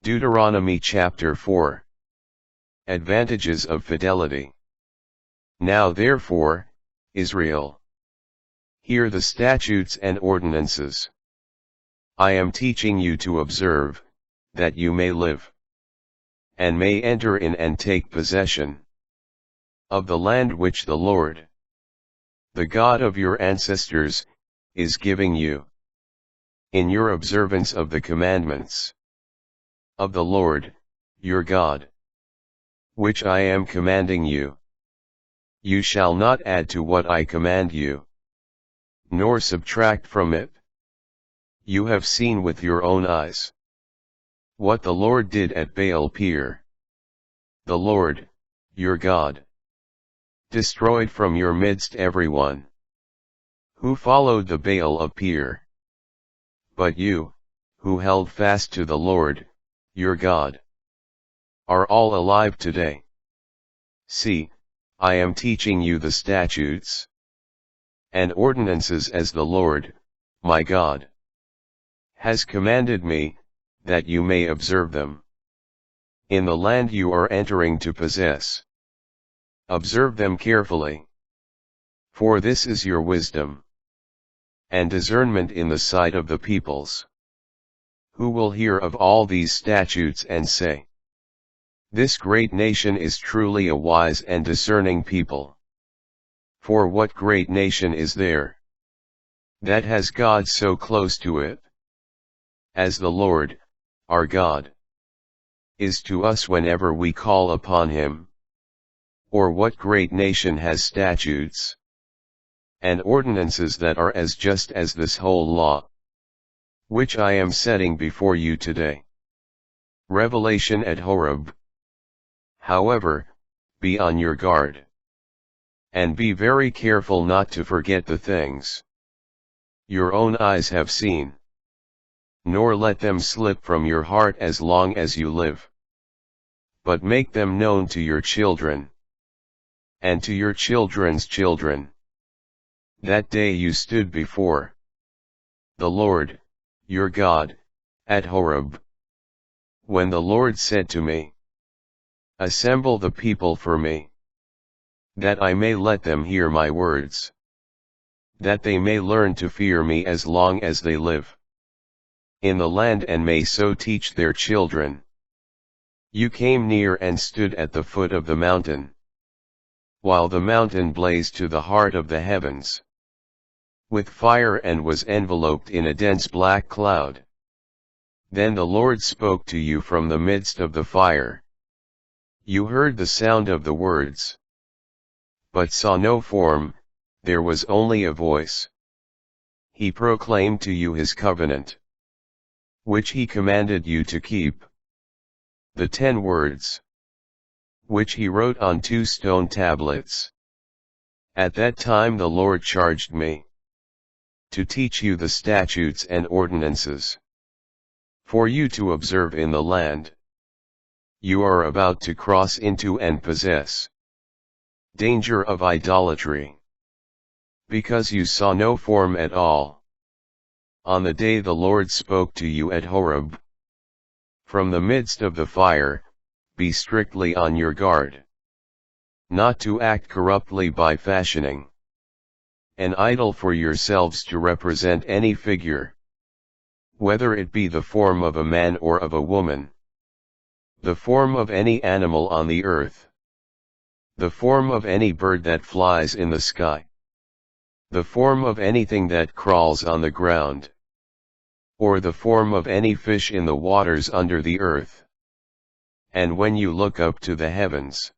Deuteronomy chapter 4. Advantages of fidelity. Now therefore, Israel, hear the statutes and ordinances I am teaching you to observe, that you may live, and may enter in and take possession of the land which the Lord, the God of your ancestors, is giving you, in your observance of the commandments of the Lord, your God, which I am commanding you. You shall not add to what I command you, nor subtract from it. You have seen with your own eyes what the Lord did at Baal-peor. The Lord, your God, destroyed from your midst everyone who followed the Baal of Peor. But you, who held fast to the Lord, your God, are all alive today. See, I am teaching you the statutes and ordinances as the Lord, my God, has commanded me, that you may observe them in the land you are entering to possess. Observe them carefully, for this is your wisdom and discernment in the sight of the peoples, who will hear of all these statutes and say, this great nation is truly a wise and discerning people. For what great nation is there that has God so close to it, as the Lord, our God, is to us whenever we call upon him? Or what great nation has statutes and ordinances that are as just as this whole law, which I am setting before you today? Revelation at Horeb. However, be on your guard, and be very careful not to forget the things your own eyes have seen, nor let them slip from your heart as long as you live, but make them known to your children, and to your children's children. That day you stood before the Lord, your God, at Horeb, when the Lord said to me, assemble the people for me, that I may let them hear my words, that they may learn to fear me as long as they live in the land and may so teach their children. You came near and stood at the foot of the mountain, while the mountain blazed to the heart of the heavens with fire and was enveloped in a dense black cloud. Then the Lord spoke to you from the midst of the fire. You heard the sound of the words, but saw no form, there was only a voice. He proclaimed to you his covenant, which he commanded you to keep. The 10 words, which he wrote on 2 stone tablets. At that time the Lord charged me to teach you the statutes and ordinances for you to observe in the land you are about to cross into and possess. Danger of idolatry. Because you saw no form at all on the day the Lord spoke to you at Horeb from the midst of the fire, be strictly on your guard, not to act corruptly by fashioning an idol for yourselves to represent any figure, whether it be the form of a man or of a woman, the form of any animal on the earth, the form of any bird that flies in the sky, the form of anything that crawls on the ground, or the form of any fish in the waters under the earth. And when you look up to the heavens,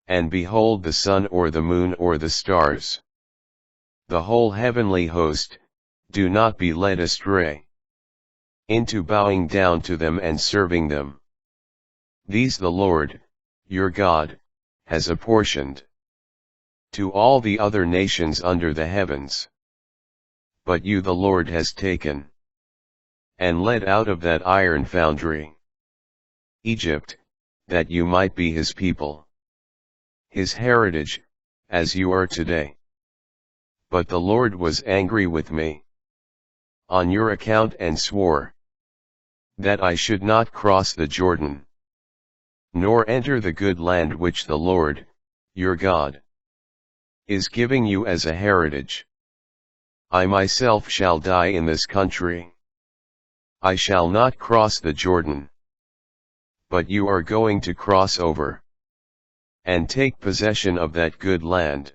and behold the sun or the moon or the stars, the whole heavenly host, do not be led astray into bowing down to them and serving them. These the Lord, your God, has apportioned to all the other nations under the heavens. But you the Lord has taken and led out of that iron foundry, Egypt, that you might be his people, his heritage, as you are today. But the Lord was angry with me on your account and swore that I should not cross the Jordan, nor enter the good land which the Lord, your God, is giving you as a heritage. I myself shall die in this country. I shall not cross the Jordan. But you are going to cross over, and take possession of that good land.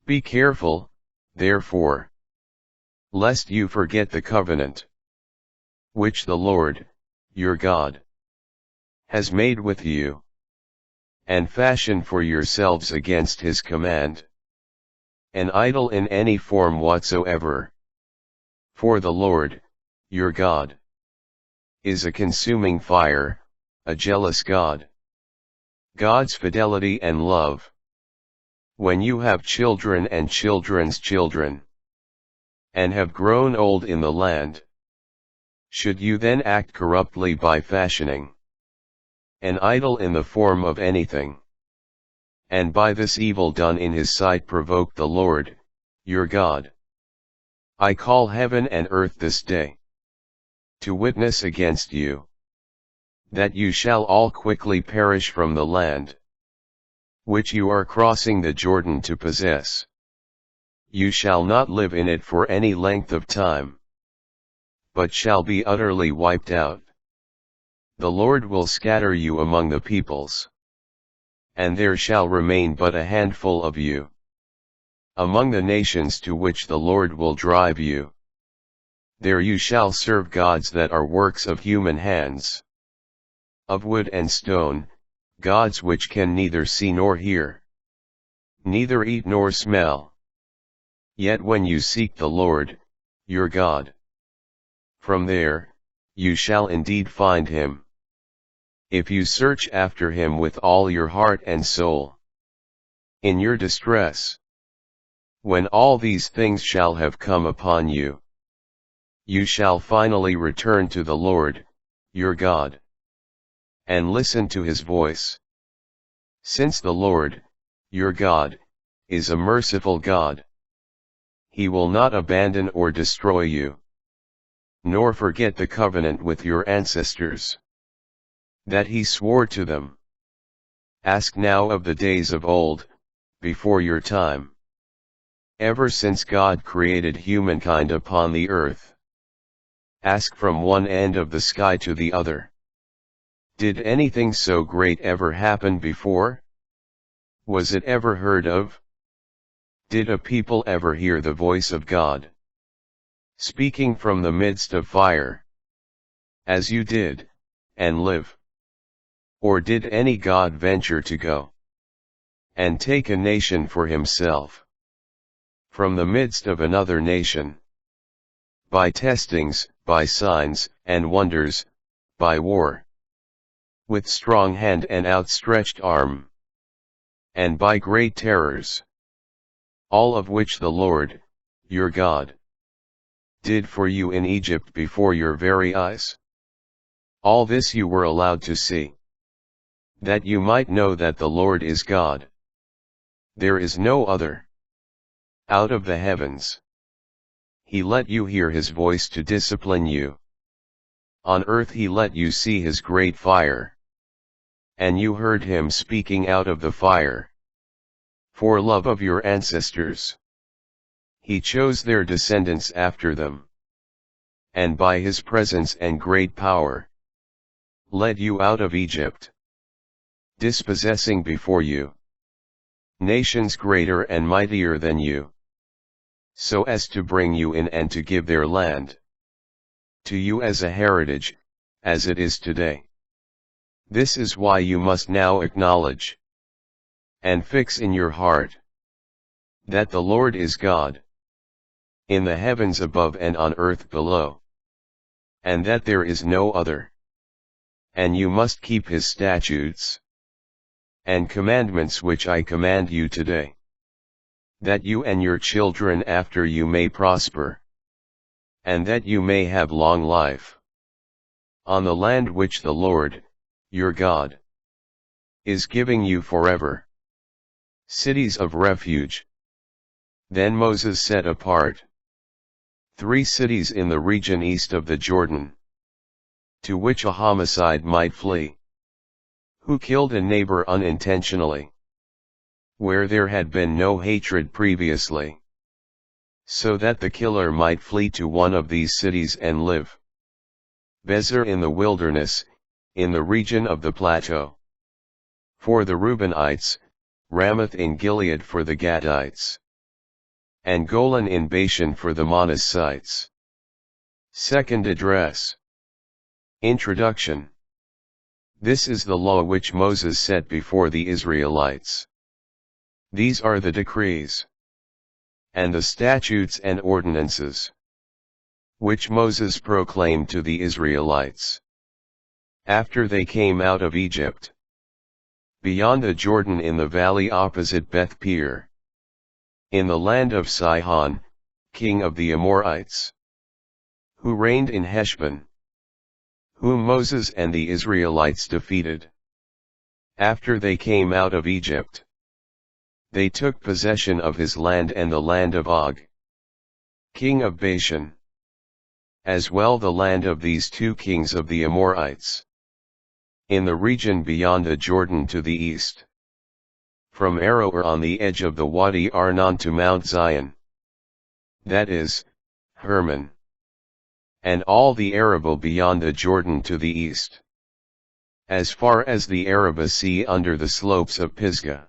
Be careful, therefore, lest you forget the covenant, which the Lord, your God, has made with you, and fashion for yourselves against his command, an idol in any form whatsoever. For the Lord, your God, is a consuming fire, a jealous God. God's fidelity and love. When you have children and children's children, and have grown old in the land, should you then act corruptly by fashioning an idol in the form of anything, and by this evil done in his sight provoke the Lord, your God? I call heaven and earth this day to witness against you, that you shall all quickly perish from the land which you are crossing the Jordan to possess. You shall not live in it for any length of time, but shall be utterly wiped out. The Lord will scatter you among the peoples, and there shall remain but a handful of you among the nations to which the Lord will drive you. There you shall serve gods that are works of human hands, of wood and stone, gods which can neither see nor hear, neither eat nor smell. Yet when you seek the Lord, your God, from there, you shall indeed find him, if you search after him with all your heart and soul. In your distress, when all these things shall have come upon you, you shall finally return to the Lord, your God, and listen to his voice. Since the Lord, your God, is a merciful God, he will not abandon or destroy you, nor forget the covenant with your ancestors, that he swore to them. Ask now of the days of old, before your time, ever since God created humankind upon the earth. Ask from one end of the sky to the other. Did anything so great ever happen before? Was it ever heard of? Did a people ever hear the voice of God, speaking from the midst of fire, as you did, and live? Or did any God venture to go and take a nation for himself from the midst of another nation, by testings, by signs and wonders, by war, with strong hand and outstretched arm, and by great terrors, all of which the Lord, your God, did for you in Egypt before your very eyes? All this you were allowed to see, that you might know that the Lord is God. There is no other. Out of the heavens, he let you hear his voice to discipline you. On earth he let you see his great fire, and you heard him speaking out of the fire. For love of your ancestors, he chose their descendants after them, and by his presence and great power, led you out of Egypt, dispossessing before you nations greater and mightier than you, so as to bring you in and to give their land to you as a heritage, as it is today. This is why you must now acknowledge and fix in your heart that the Lord is God, in the heavens above and on earth below, and that there is no other. And you must keep his statutes and commandments which I command you today, that you and your children after you may prosper, and that you may have long life on the land which the Lord, your God, is giving you forever. Cities of refuge. Then Moses set apart 3 cities in the region east of the Jordan, to which a homicide might flee, who killed a neighbor unintentionally, where there had been no hatred previously, so that the killer might flee to one of these cities and live. Bezer in the wilderness, in the region of the plateau. For the Reubenites, Ramoth in Gilead for the Gadites, and Golan in Bashan for the Manassites. Second address. Introduction. This is the law which Moses set before the Israelites. These are the decrees, and the statutes and ordinances, which Moses proclaimed to the Israelites, after they came out of Egypt, beyond the Jordan in the valley opposite Beth Peor, in the land of Sihon, king of the Amorites, who reigned in Heshbon, whom Moses and the Israelites defeated. After they came out of Egypt, they took possession of his land and the land of Og, king of Bashan, as well the land of these two kings of the Amorites, in the region beyond the Jordan to the east, from Aroer on the edge of the Wadi Arnon to Mount Zion, that is, Hermon, and all the Arabah beyond the Jordan to the east, as far as the Arabah Sea under the slopes of Pisgah.